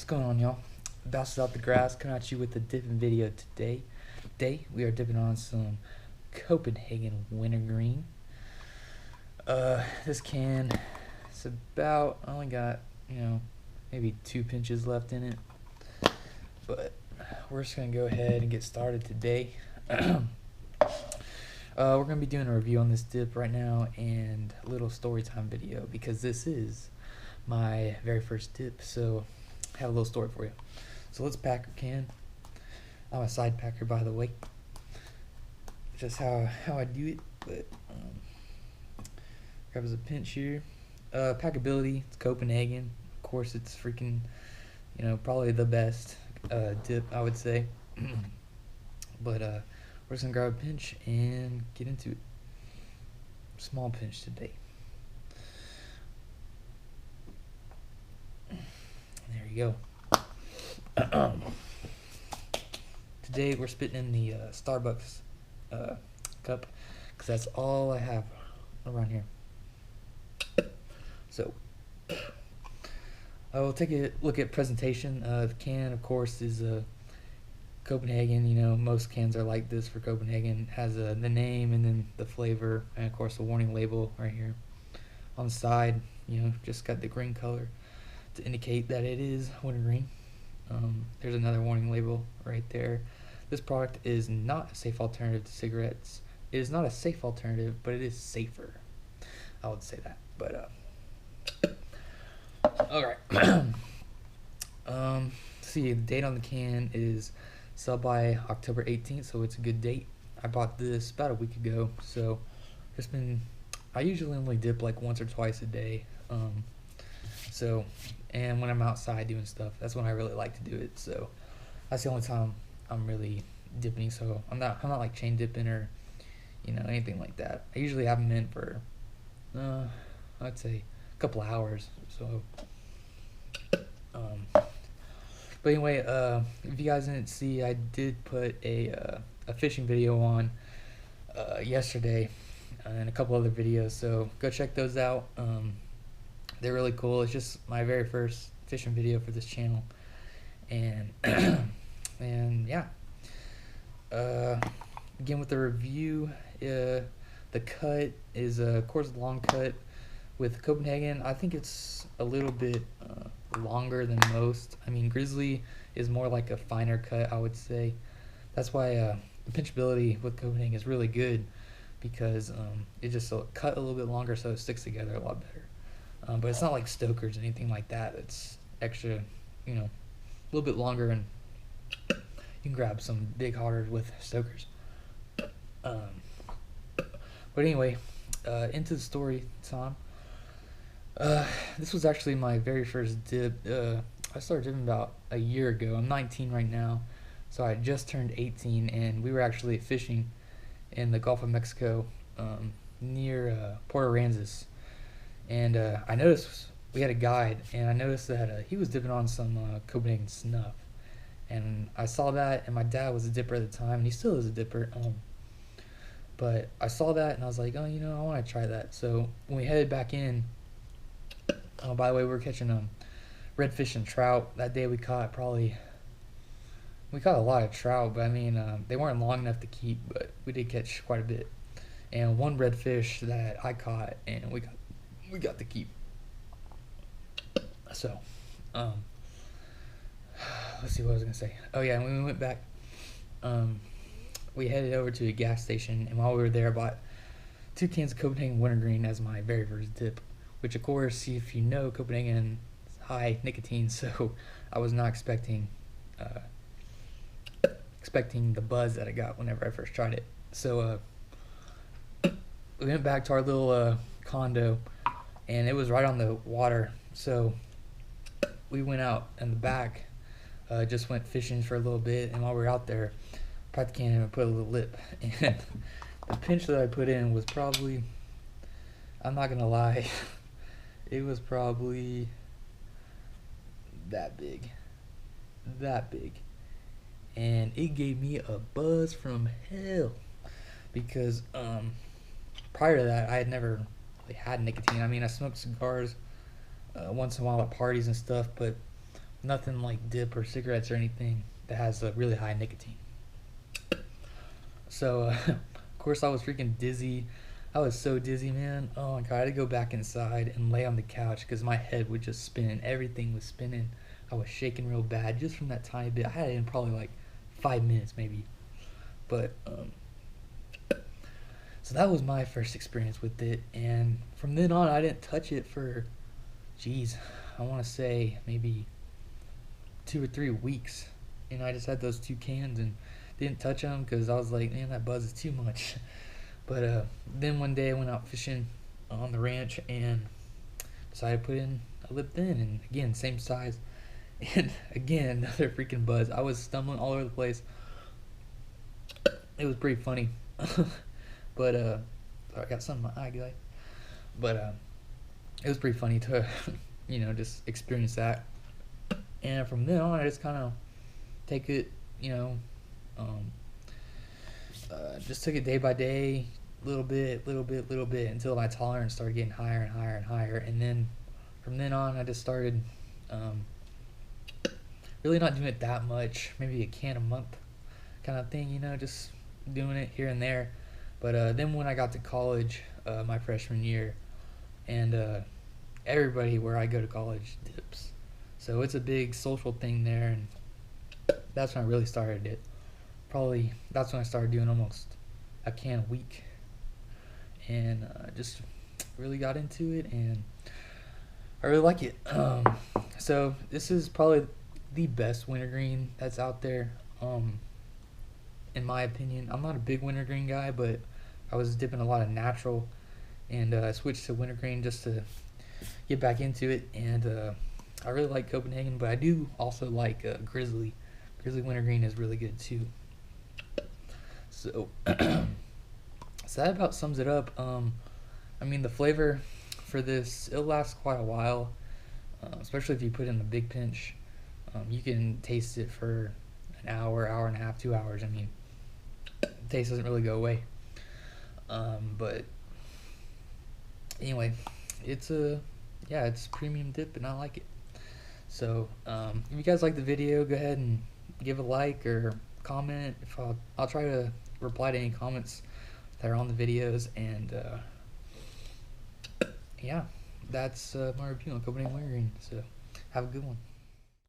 What's going on, y'all? Bounces out the grass, coming at you with a dipping video today. Today we are dipping on some Copenhagen Wintergreen. This can, it's about, I only got, maybe 2 pinches left in it. But we're just gonna go ahead and get started today. We're gonna be doing a review on this dip right now and a little story time video because this is my very first dip, so I have a little story for you. So let's pack our can. I'm a side packer, by the way. Just how I do it, but grab as a pinch here. Packability, it's Copenhagen. Of course, it's freaking, probably the best dip, I would say. But we're just gonna grab a pinch and get into it. Small pinch today. There you go. Today we're spitting in the Starbucks cup because that's all I have around here. So I will take a look at presentation. The can, of course, is Copenhagen. Most cans are like this for Copenhagen. It has the name and then the flavor, and of course a warning label right here on the side. Just got the green color to indicate that it is wintergreen. There's another warning label right there. This product is not a safe alternative to cigarettes. It is not a safe alternative, but it is safer. I would say that. But alright. See, the date on the can is sell by October 18th, so it's a good date. I bought this about a week ago, so I usually only dip like once or twice a day. And when I'm outside doing stuff, that's when I really like to do it. So that's the only time I'm really dipping. So I'm not like chain dipping or anything like that. I usually have them in for I'd say a couple hours. So but anyway, if you guys didn't see, I did put a fishing video on yesterday and a couple other videos. So go check those out. They're really cool. It's just my very first fishing video for this channel, and and yeah. Begin with the review. The cut is of course a long cut with Copenhagen. I think it's a little bit longer than most. I mean, Grizzly is more like a finer cut, I would say. That's why the pinchability with Copenhagen is really good, because it just cut a little bit longer, so it sticks together a lot better. But it's not like Stoker's or anything like that. It's extra, a little bit longer, and you can grab some big harders with Stoker's. But anyway, into the story time. This was actually my very first dip. I started dipping about a year ago. I'm 19 right now, so I just turned 18, and we were actually fishing in the Gulf of Mexico near Port Aransas. And I noticed we had a guide, and I noticed that he was dipping on some Copenhagen snuff. And I saw that, and my dad was a dipper at the time, and he still is a dipper. But I saw that, and I was like, oh, I want to try that. So when we headed back in, by the way, we were catching redfish and trout. That day we caught a lot of trout, but I mean, they weren't long enough to keep, but we did catch quite a bit. And one redfish that I caught, and we got to keep. So, let's see what I was gonna say. Oh yeah, and when we went back, we headed over to a gas station, and while we were there, I bought 2 cans of Copenhagen Wintergreen as my very first dip. Which, of course, if you know, Copenhagen is high nicotine, so I was not expecting the buzz that I got whenever I first tried it. So we went back to our little condo, and it was right on the water. So we went out in the back, just went fishing for a little bit, and while we were out there, popped the can in and put a little lip. And the pinch that I put in was probably, I'm not gonna lie, it was probably that big, and it gave me a buzz from hell, because prior to that I had never really had nicotine. I mean, I smoked cigars once in a while at parties and stuff, but nothing like dip or cigarettes or anything that has a really high nicotine. So, of course, I was freaking dizzy. I was so dizzy, man. Oh my god, I had to go back inside and lay on the couch because my head would just spin. Everything was spinning. I was shaking real bad just from that tiny bit. I had it in probably like 5 minutes, maybe. But so that was my first experience with it, and from then on, I didn't touch it for, geez, I want to say maybe 2 or 3 weeks. And I just had those 2 cans and didn't touch them because I was like, man, that buzz is too much. But then one day I went out fishing on the ranch and decided to put in a lip thin, and again, same size. And again, another freaking buzz. I was stumbling all over the place. It was pretty funny. But sorry, I got something in my eye, guy. But it was pretty funny to, just experience that. And from then on, I just kind of take it, um, just took it day by day, little bit, until my tolerance started getting higher and higher and higher. And then from then on, I just started really not doing it that much, maybe a can a month kind of thing, just doing it here and there. But then when I got to college, my freshman year, and everybody where I go to college dips. So it's a big social thing there, and that's when I really started it. Probably that's when I started doing almost a can a week, and just really got into it, and I really like it. So this is probably the best wintergreen that's out there, in my opinion. I'm not a big wintergreen guy, but I was dipping a lot of natural, and I switched to wintergreen just to get back into it. And I really like Copenhagen, but I do also like Grizzly. Grizzly wintergreen is really good too. So, so that about sums it up. I mean, the flavor for this, it'll last quite a while, especially if you put in a big pinch. You can taste it for an hour, hour and a half, 2 hours. I mean, the taste doesn't really go away. But anyway, it's it's premium dip, and I like it. So if you guys like the video, go ahead and give a like or comment. If I'll try to reply to any comments that are on the videos. And yeah, that's my review on Copenhagen Wintergreen. So have a good one.